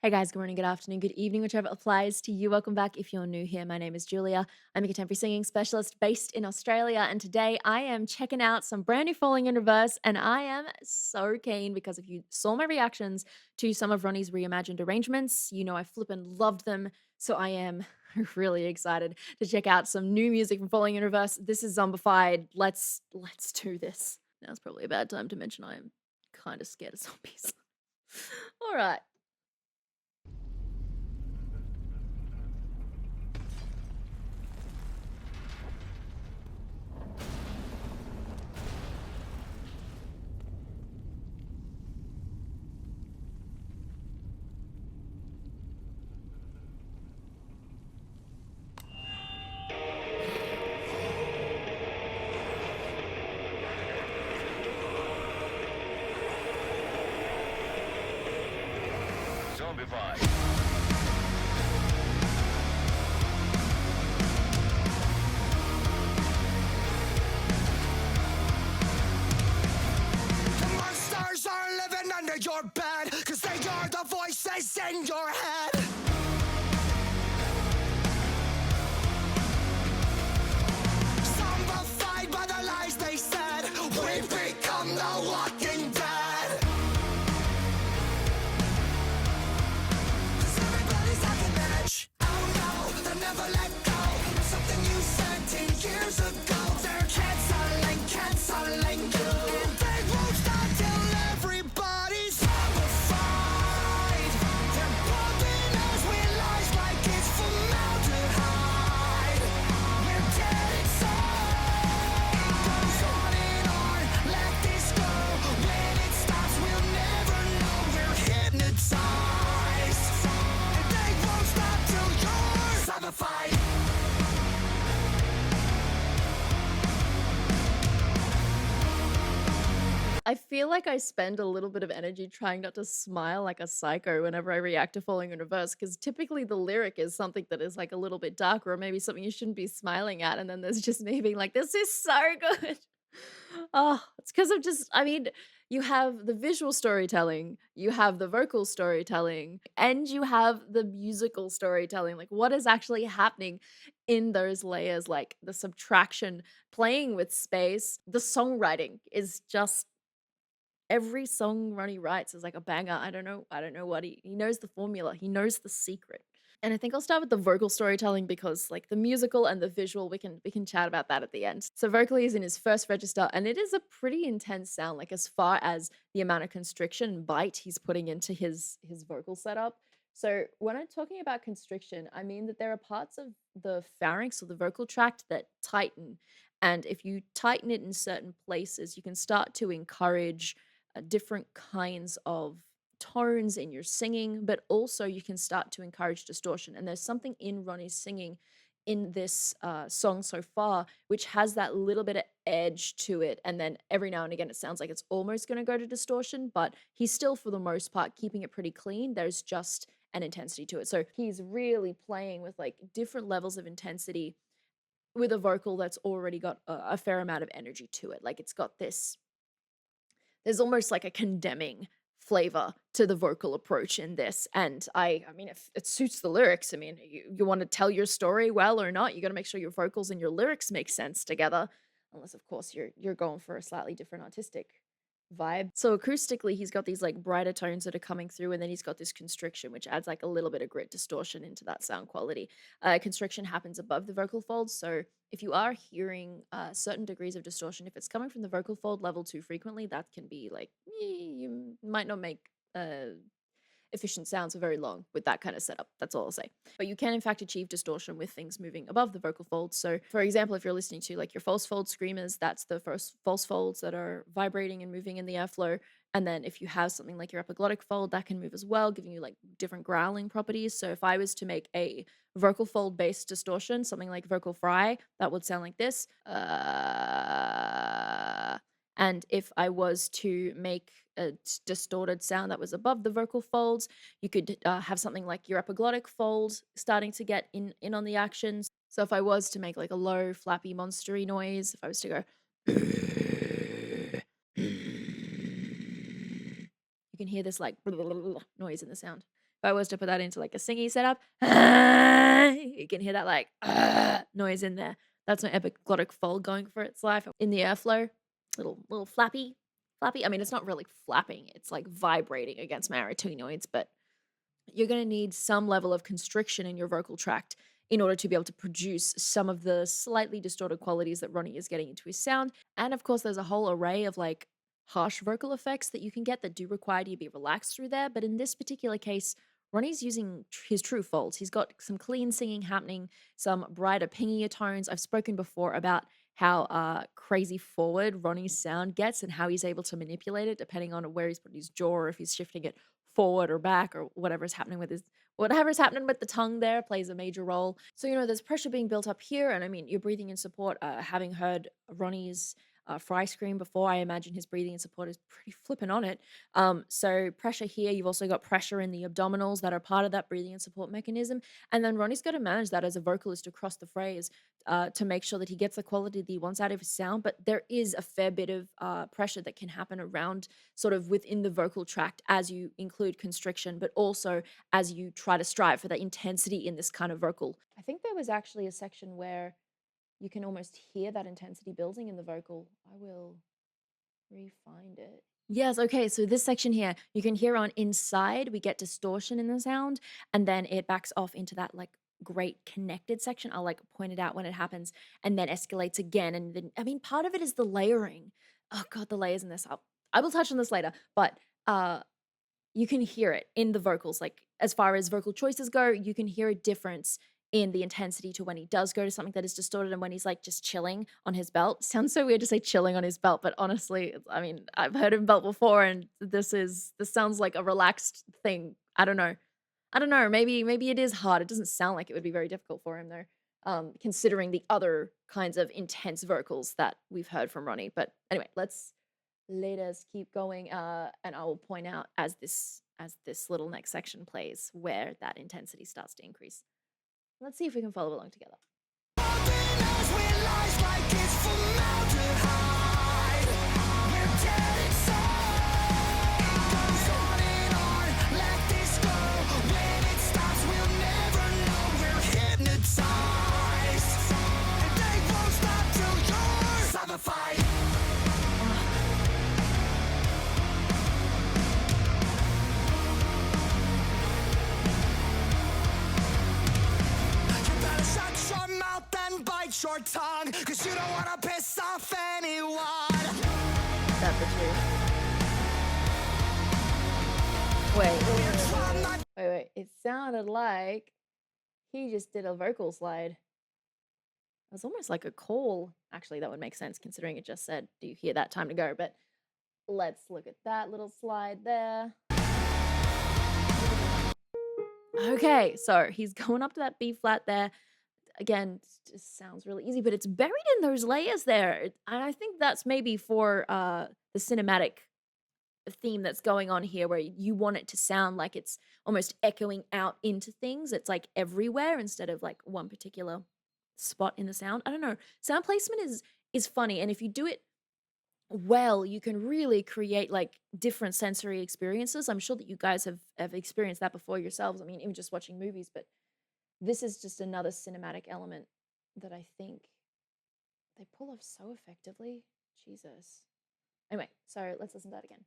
Hey guys, good morning, good afternoon, good evening, whichever applies to you. Welcome back. If you're new here, my name is Julia. I'm a contemporary singing specialist based in Australia, and today I am checking out some brand new Falling in Reverse, and I am so keen because if you saw my reactions to some of Ronnie's reimagined arrangements, you know I flippin' loved them. So I am really excited to check out some new music from Falling in Reverse. This is Zombified. Let's do this. Now's probably a bad time to mention I am kind of scared of zombies. All right. Zombified. The monsters are living under your bed, cause they are the voices in your head. Zombified by the lies they said, we become the walking dead. Cause everybody's like an edge. Oh no, they'll never let go. Something you said 10 years ago. They're canceling you. And they won't stop till everybody's zombified. They're pumping us with lies like it's formaldehyde. We're dead inside. It goes on and on, let this go. When it stops, we'll never know. We're hypnotized. And they won't stop till you're zombified. I feel like I spend a little bit of energy trying not to smile like a psycho whenever I react to Falling in Reverse, because typically the lyric is something that is like a little bit darker or maybe something you shouldn't be smiling at. And then there's just me being like, this is so good. Oh, it's because of just, I mean, you have the visual storytelling, you have the vocal storytelling, and you have the musical storytelling. Like, what is actually happening in those layers? Like the subtraction, playing with space, the songwriting is just every song Ronnie writes is like a banger. I don't know what he knows the formula. He knows the secret. And I think I'll start with the vocal storytelling because like the musical and the visual we can chat about that at the end. So vocally is in his first register and it is a pretty intense sound like as far as the amount of constriction and bite he's putting into his vocal setup. So when I'm talking about constriction, I mean that there are parts of the pharynx or the vocal tract that tighten, and if you tighten it in certain places, you can start to encourage different kinds of tones in your singing, but also you can start to encourage distortion. And there's something in Ronnie's singing in this song so far, which has that little bit of edge to it. And then every now and again, it sounds like it's almost going to go to distortion, but he's still, for the most part, keeping it pretty clean. There's just an intensity to it. So he's really playing with like different levels of intensity with a vocal that's already got a fair amount of energy to it. Like it's got this, there's almost like a condemning flavor to the vocal approach in this, and I mean if it suits the lyrics. I mean you want to tell your story well or not, you got to make sure your vocals and your lyrics make sense together, unless of course you're going for a slightly different artistic vibe. So acoustically, he's got these like brighter tones that are coming through, and then he's got this constriction, which adds like a little bit of grit distortion into that sound quality. Constriction happens above the vocal folds, so if you are hearing certain degrees of distortion, if it's coming from the vocal fold level too frequently, that can be like you might not make efficient sounds for very long with that kind of setup. That's all I'll say. But you can in fact achieve distortion with things moving above the vocal folds. So for example, if you're listening to like your false fold screamers, that's the first false folds that are vibrating and moving in the airflow. And then if you have something like your epiglottic fold, that can move as well, giving you like different growling properties. So if I was to make a vocal fold based distortion, something like vocal fry, that would sound like this. And if I was to make a distorted sound that was above the vocal folds, you could have something like your epiglottic fold starting to get in on the actions. So if I was to make like a low, flappy, monstery noise, if I was to go, you can hear this like noise in the sound. If I was to put that into like a singing setup, you can hear that like noise in there. That's my epiglottic fold going for its life in the airflow. Little flappy. I mean, it's not really flapping; it's like vibrating against my arytenoids, but you're going to need some level of constriction in your vocal tract in order to be able to produce some of the slightly distorted qualities that Ronnie is getting into his sound. And of course, there's a whole array of like harsh vocal effects that you can get that do require you to be relaxed through there. But in this particular case, Ronnie's using his true folds. He's got some clean singing happening, some brighter, pingier tones. I've spoken before about how crazy forward Ronnie's sound gets and how he's able to manipulate it depending on where he's putting his jaw or if he's shifting it forward or back or whatever's happening with the tongue there plays a major role. So, there's pressure being built up here. And I mean, you're breathing in support. Having heard Ronnie's fry scream before, I imagine his breathing in support is pretty flippin' on it. So pressure here. You've also got pressure in the abdominals that are part of that breathing and support mechanism. And then Ronnie's got to manage that as a vocalist across the phrase to make sure that he gets the quality that he wants out of his sound. But there is a fair bit of pressure that can happen around sort of within the vocal tract as you include constriction, but also as you try to strive for that intensity in this kind of vocal. I think there was actually a section where you can almost hear that intensity building in the vocal. I will re-find it. Yes, okay, so this section here, you can hear on inside, we get distortion in the sound, and then it backs off into that like great connected section. I'll like point it out when it happens, and then escalates again. And then, I mean, part of it is the layering. Oh God, the layers in this. I will touch on this later, but you can hear it in the vocals. Like as far as vocal choices go, you can hear a difference in the intensity to when he does go to something that is distorted and when he's like just chilling on his belt. Sounds so weird to say chilling on his belt, but honestly, I mean, I've heard him belt before and this sounds like a relaxed thing. I don't know. I don't know. Maybe it is hard. It doesn't sound like it would be very difficult for him though. Considering the other kinds of intense vocals that we've heard from Ronnie. But anyway, let us keep going. And I will point out as this little next section plays where that intensity starts to increase. Let's see if we can follow along together. Your tongue, cause you don't wanna piss off anyone. That's the truth. Wait. It sounded like he just did a vocal slide. It was almost like a call. Actually, that would make sense considering it just said, do you hear that time to go? But let's look at that little slide there. Okay, so he's going up to that B flat there. Again, it just sounds really easy, but it's buried in those layers there. And I think that's maybe for the cinematic theme that's going on here, where you want it to sound like it's almost echoing out into things. It's like everywhere instead of like one particular spot in the sound. I don't know. Sound placement is funny, and if you do it well, you can really create like different sensory experiences. I'm sure that you guys have experienced that before yourselves. I mean, even just watching movies, but this is just another cinematic element that I think they pull off so effectively. Jesus. Anyway, so let's listen to that again.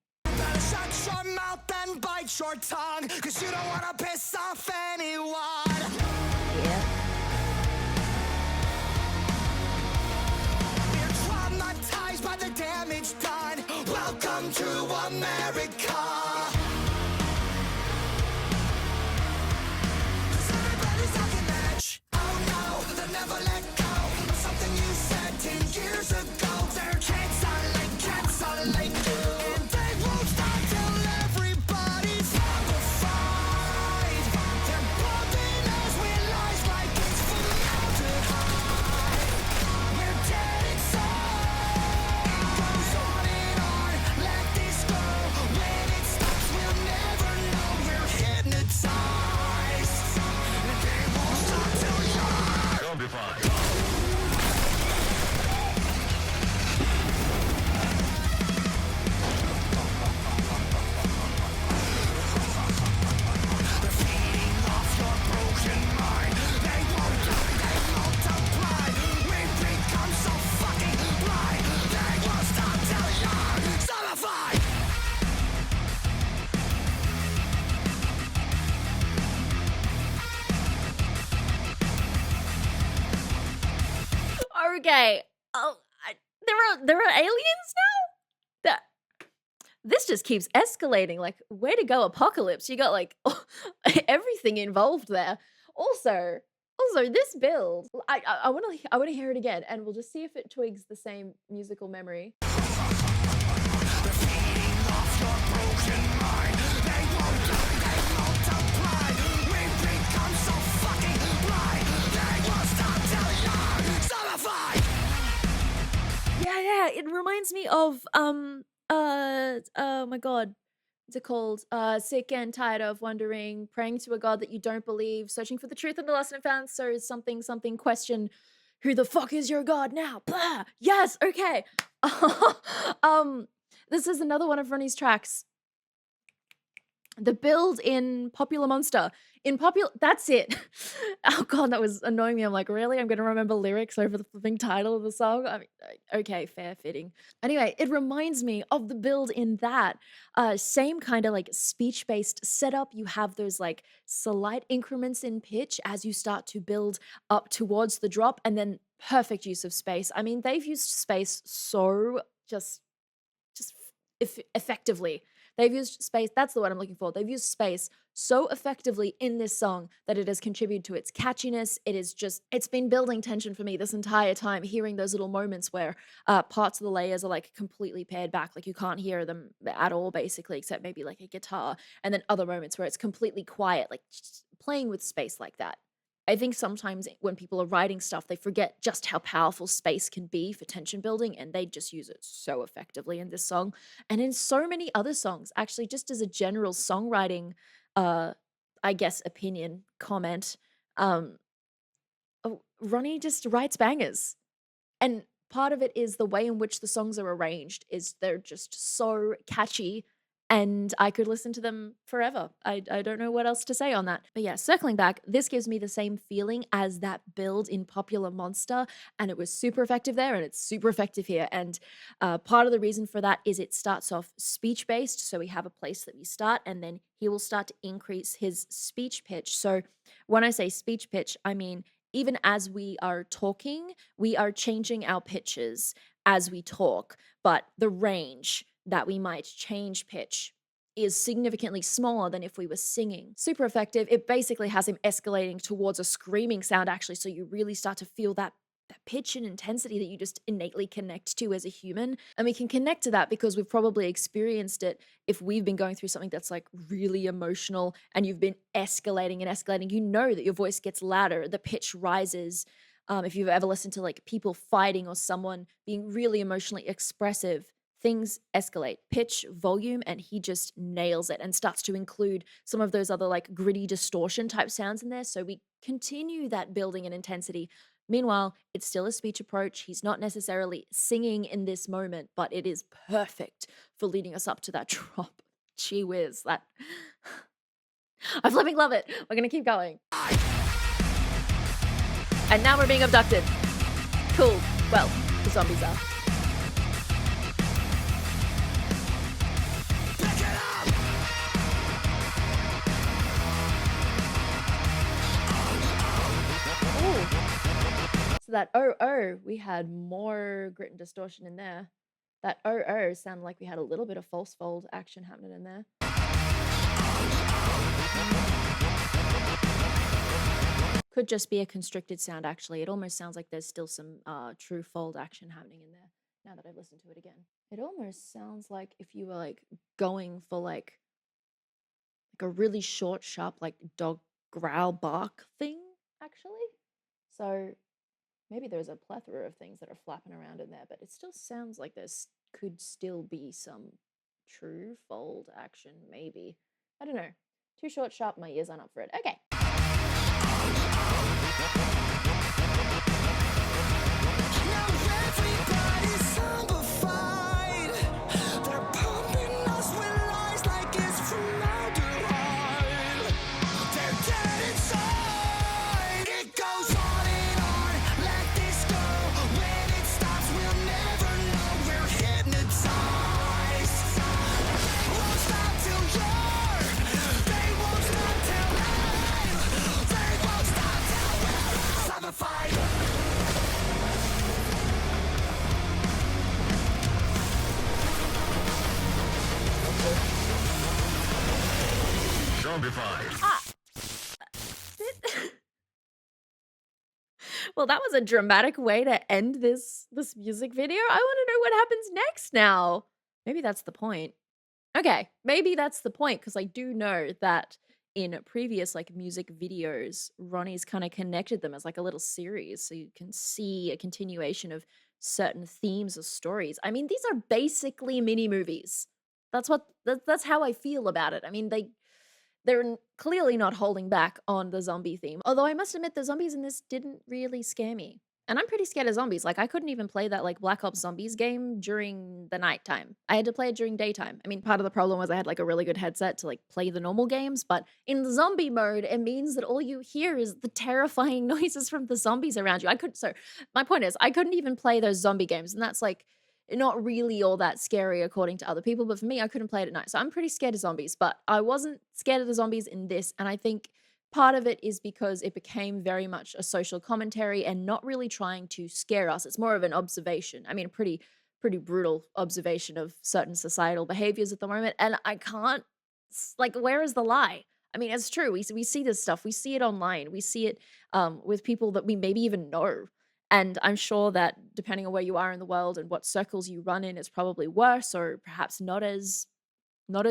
Shut your mouth and bite your tongue, cause you don't wanna piss off anyone. Yeah. We're traumatized by the damage done. Welcome to America. Never let go of something you said 10 years ago. They're canceling you, and they won't stop till everybody's zombified. They're bumping us Okay. Oh, there are aliens now? That this just keeps escalating. Like, way to go, Apocalypse. You got like everything involved there. Also, this build, I wanna hear it again, and we'll just see if it twigs the same musical memory. Yeah, it reminds me of, oh my god, what's it called? Sick and tired of wondering, praying to a god that you don't believe, searching for the truth and the lost and found, so something, something question, who the fuck is your god now? Blah! Yes, okay. Um, this is another one of Ronnie's tracks. The build in Popular Monster. That's it. Oh god, that was annoying me. I'm like, "Really? I'm gonna remember lyrics over the flipping title of the song?" I mean, okay, fair, fitting. Anyway, it reminds me of the build in that. Same kinda, like, speech-based setup. You have those, like, slight increments in pitch as you start to build up towards the drop, and then perfect use of space. I mean, they've used space so just effectively. They've used space, that's the word I'm looking for. They've used space so effectively in this song that it has contributed to its catchiness. It is just, it's been building tension for me this entire time, hearing those little moments where parts of the layers are like completely pared back, like you can't hear them at all, basically, except maybe like a guitar. And then other moments where it's completely quiet, like just playing with space like that. I think sometimes when people are writing stuff, they forget just how powerful space can be for tension building, and they just use it so effectively in this song and in so many other songs. Actually, just as a general songwriting, uh, I guess, opinion comment, um, Ronnie just writes bangers. And part of it is the way in which the songs are arranged is they're just so catchy and I could listen to them forever. I don't know what else to say on that. But yeah, circling back, this gives me the same feeling as that build in Popular Monster, and it was super effective there, and it's super effective here. And part of the reason for that is it starts off speech based, so we have a place that we start, and then he will start to increase his speech pitch. So when I say speech pitch, I mean even as we are talking, we are changing our pitches as we talk, but the range that we might change pitch is significantly smaller than if we were singing. Super effective. It basically has him escalating towards a screaming sound, actually, so you really start to feel that pitch and intensity that you just innately connect to as a human. And we can connect to that because we've probably experienced it if we've been going through something that's like really emotional and you've been escalating and escalating. You know that your voice gets louder, the pitch rises. If you've ever listened to like people fighting or someone being really emotionally expressive, things escalate pitch, volume, and he just nails it and starts to include some of those other like gritty distortion type sounds in there. So we continue that building and intensity. Meanwhile, it's still a speech approach. He's not necessarily singing in this moment, but it is perfect for leading us up to that drop. Gee whiz, that. I flipping love it. We're gonna keep going. And now we're being abducted. Cool. Well, the zombies are. So that we had more grit and distortion in there. That sounded like we had a little bit of false fold action happening in there. Could just be a constricted sound, actually. It almost sounds like there's still some true fold action happening in there, now that I've listened to it again. It almost sounds like if you were, like, going for, like a really short, sharp, like, dog growl bark thing, actually. So maybe there's a plethora of things that are flapping around in there, but it still sounds like there's could still be some true fold action, maybe. I don't know. Too short, sharp, my ears aren't up for it. Okay. Now everybody's zombified. They're pumping us with lies like it's formaldehyde. They're dead inside. It goes on and on. Let this go. When it stops, we'll never know. We're hypnotized. Won't stop till you're. They won't stop till I'm. They won't stop till we're. Zombified. Ah, well, that was a dramatic way to end this music video. I wanna know what happens next now. Maybe that's the point. Okay, maybe that's the point because I do know that in previous, like, music videos, Ronnie's kinda connected them as, like, a little series, so you can see a continuation of certain themes or stories. I mean, these are basically mini movies. That's how I feel about it. I mean, they're clearly not holding back on the zombie theme, although I must admit the zombies in this didn't really scare me. And I'm pretty scared of zombies, like, I couldn't even play that, like, Black Ops Zombies game during the nighttime. I had to play it during daytime. I mean, part of the problem was I had, like, a really good headset to, like, play the normal games, but in the zombie mode, it means that all you hear is the terrifying noises from the zombies around you. My point is, I couldn't even play those zombie games, and that's, like, not really all that scary according to other people, but for me, I couldn't play it at night. So I'm pretty scared of zombies, but I wasn't scared of the zombies in this. And I think part of it is because it became very much a social commentary and not really trying to scare us. It's more of an observation. I mean, a pretty brutal observation of certain societal behaviors at the moment. And I can't like, where is the lie? I mean, it's true. We see this stuff. We see it online. We see it with people that we maybe even know, and I'm sure that depending on where you are in the world and what circles you run in, it's probably worse or perhaps not as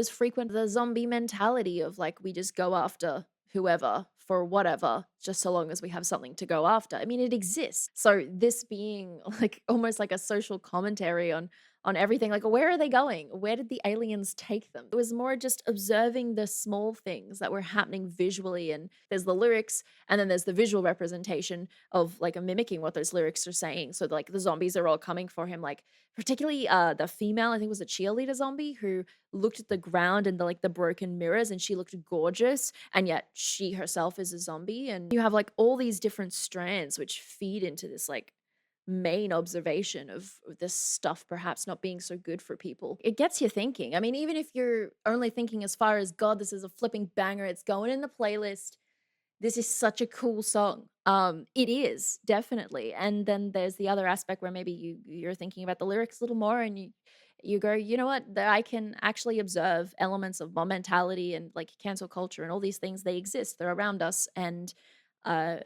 frequent. The zombie mentality of like we just go after whoever for whatever, just so long as we have something to go after. I mean, it exists. So this being like almost like a social commentary on everything, like where are they going? Where did the aliens take them? It was more just observing the small things that were happening visually. And there's the lyrics, and then there's the visual representation of like mimicking what those lyrics are saying. So like the zombies are all coming for him, like particularly the female, I think it was a cheerleader zombie who looked at the ground and the broken mirrors, and she looked gorgeous, and yet she herself is a zombie. And you have like all these different strands which feed into this like main observation of this stuff perhaps not being so good for people. It gets you thinking. I mean, even if you're only thinking as far as God, this is a flipping banger, it's going in the playlist, this is such a cool song. It is, definitely. And then there's the other aspect where maybe you're thinking about the lyrics a little more, and you go, you know what, that I can actually observe elements of mob mentality and like cancel culture and all these things. They exist. They're around us, and uh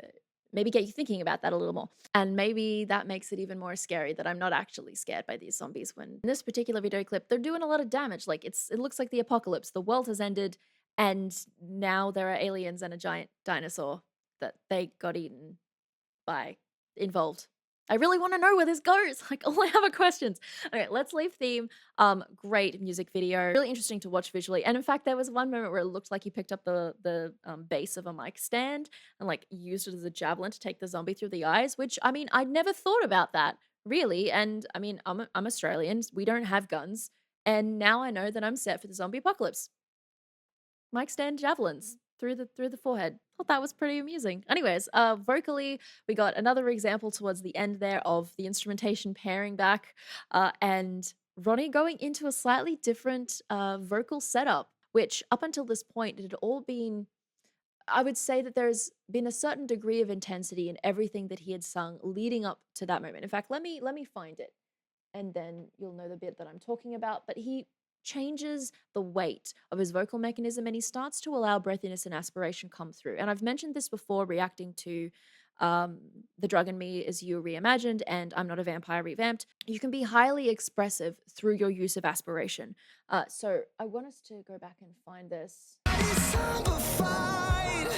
maybe get you thinking about that a little more. And maybe that makes it even more scary that I'm not actually scared by these zombies when in this particular video clip they're doing a lot of damage. Like it looks like the apocalypse. The world has ended, and now there are aliens and a giant dinosaur that they got eaten by involved. I really want to know where this goes. Like all I have are questions. Okay, let's leave theme. Great music video. Really interesting to watch visually. And in fact, there was one moment where it looked like he picked up the base of a mic stand and like used it as a javelin to take the zombie through the eyes, which I mean, I'd never thought about that really. And I mean, I'm Australian. We don't have guns. And now I know that I'm set for the zombie apocalypse. Mic stand javelins through the forehead. Thought that was pretty amusing. Anyways, vocally, we got another example towards the end there of the instrumentation pairing back, and Ronnie going into a slightly different vocal setup, which up until this point it had all been. I would say that there's been a certain degree of intensity in everything that he had sung leading up to that moment. In fact, let me find it and then you'll know the bit that I'm talking about. But he changes the weight of his vocal mechanism and he starts to allow breathiness and aspiration come through. And I've mentioned this before, reacting to um, The Drug in Me is You Reimagined and I'm Not a Vampire Revamped. You can be highly expressive through your use of aspiration. So I want us to go back and find this. Zombified.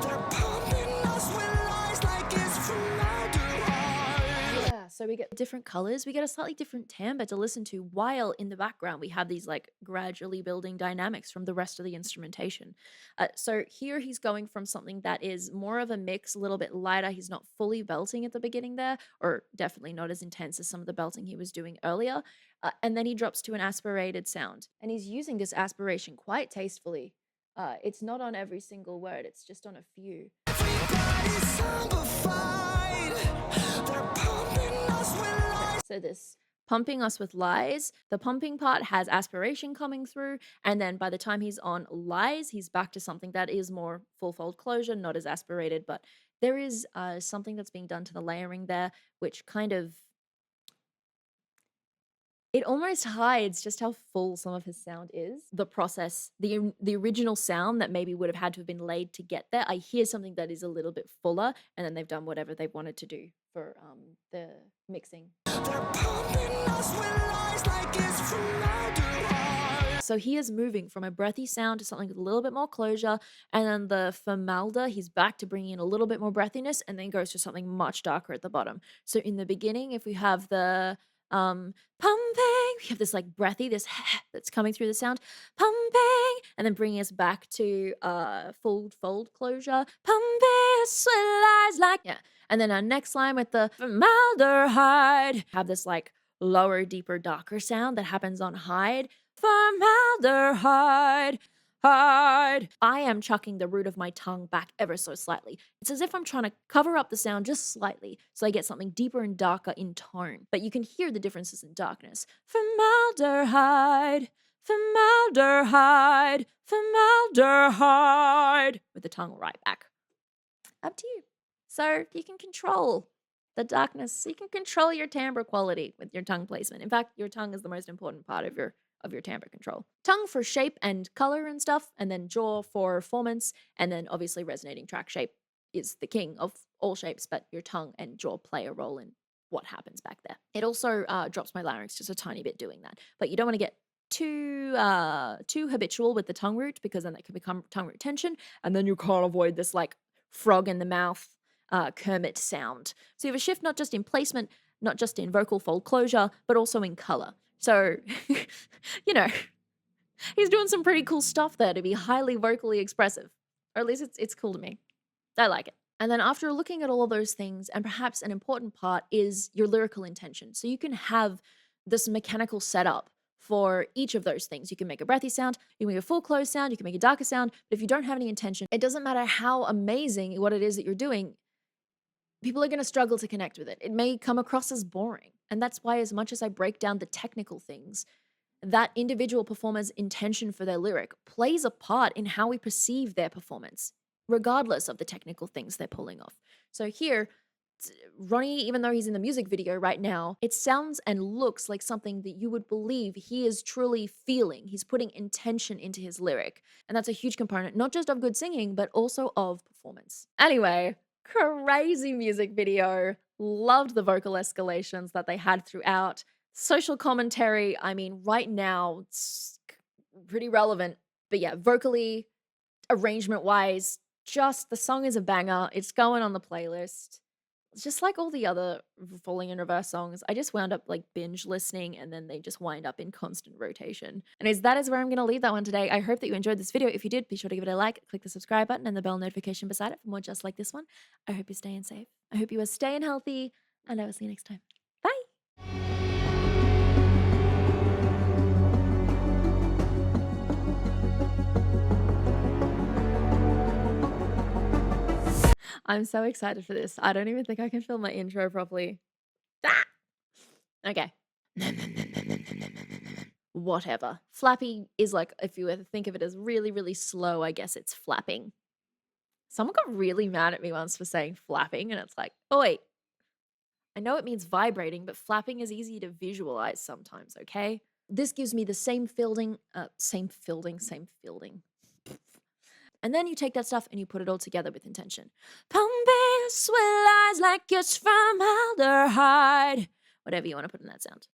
They're pumping us with lies like it's formaldehyde. Yeah, so we get different colors, we get a slightly different timbre to listen to, while in the background we have these like gradually building dynamics from the rest of the instrumentation. So here he's going from something that is more of a mix, a little bit lighter. He's not fully belting at the beginning there, or definitely not as intense as some of the belting he was doing earlier. And then he drops to an aspirated sound, and he's using this aspiration quite tastefully. It's not on every single word, it's just on a few. Everybody's zombified. They're pumping us with lies. So this pumping us with lies, the pumping part has aspiration coming through, and then by the time he's on lies, he's back to something that is more full fold closure, not as aspirated, but there is something that's being done to the layering there, which kind of It almost hides just how full some of his sound is. The process, the original sound that maybe would have had to have been laid to get there. I hear something that is a little bit fuller, and then they've done whatever they wanted to do for the mixing. They're pumping us with lies like it's formaldehyde. So he is moving from a breathy sound to something with a little bit more closure, and then the formalder, he's back to bringing in a little bit more breathiness, and then goes to something much darker at the bottom. So in the beginning, if we have the pumping, we have this like breathy, this that's coming through the sound, pumping, and then bringing us back to full fold closure, pumping, sweet lies like yeah. And then our next line with the formaldehyde, have this like lower, deeper, darker sound that happens on hide. Formaldehyde, hide. I am chucking the root of my tongue back ever so slightly. It's as if I'm trying to cover up the sound just slightly so I get something deeper and darker in tone. But you can hear the differences in darkness. Formaldehyde, formaldehyde, formaldehyde. With the tongue right back. Up to you. So you can control the darkness. You can control your timbre quality with your tongue placement. In fact, your tongue is the most important part of your timbre control. Tongue for shape and color and stuff, and then jaw for formants, and then obviously resonating track shape is the king of all shapes, but your tongue and jaw play a role in what happens back there. It also drops my larynx just a tiny bit doing that, but you don't want to get too habitual with the tongue root because then that can become tongue root tension, and then you can't avoid this like frog in the mouth Kermit sound. So you have a shift not just in placement, not just in vocal fold closure, but also in color. So, you know, he's doing some pretty cool stuff there to be highly vocally expressive. Or at least it's cool to me. I like it. And then after looking at all of those things, and perhaps an important part is your lyrical intention. So you can have this mechanical setup for each of those things. You can make a breathy sound, you can make a full closed sound, you can make a darker sound, but if you don't have any intention, it doesn't matter how amazing what it is that you're doing, people are going to struggle to connect with it. It may come across as boring. And that's why, as much as I break down the technical things, that individual performer's intention for their lyric plays a part in how we perceive their performance, regardless of the technical things they're pulling off. So here, Ronnie, even though he's in the music video right now, it sounds and looks like something that you would believe he is truly feeling. He's putting intention into his lyric. And that's a huge component, not just of good singing, but also of performance. Anyway, crazy music video. Loved the vocal escalations that they had throughout. Social commentary, I mean, right now, it's pretty relevant. But yeah, vocally, arrangement wise, just the song is a banger. It's going on the playlist. Just like all the other Falling in Reverse songs, I just wound up like binge listening and then they just wind up in constant rotation. And that is where I'm going to leave that one today. I hope that you enjoyed this video. If you did, be sure to give it a like, click the subscribe button and the bell notification beside it for more just like this one. I hope you're staying safe. I hope you are staying healthy, and I will see you next time. Bye. I'm so excited for this. I don't even think I can film my intro properly. Ah! Okay. Whatever. Flappy is like, if you were to think of it as really, really slow, I guess it's flapping. Someone got really mad at me once for saying flapping, and it's like, oh wait. I know it means vibrating, but flapping is easy to visualize sometimes, okay? This gives me the same fielding. And then you take that stuff and you put it all together with intention. Pumping sweet lies like it's formaldehyde. Whatever you want to put in that sound.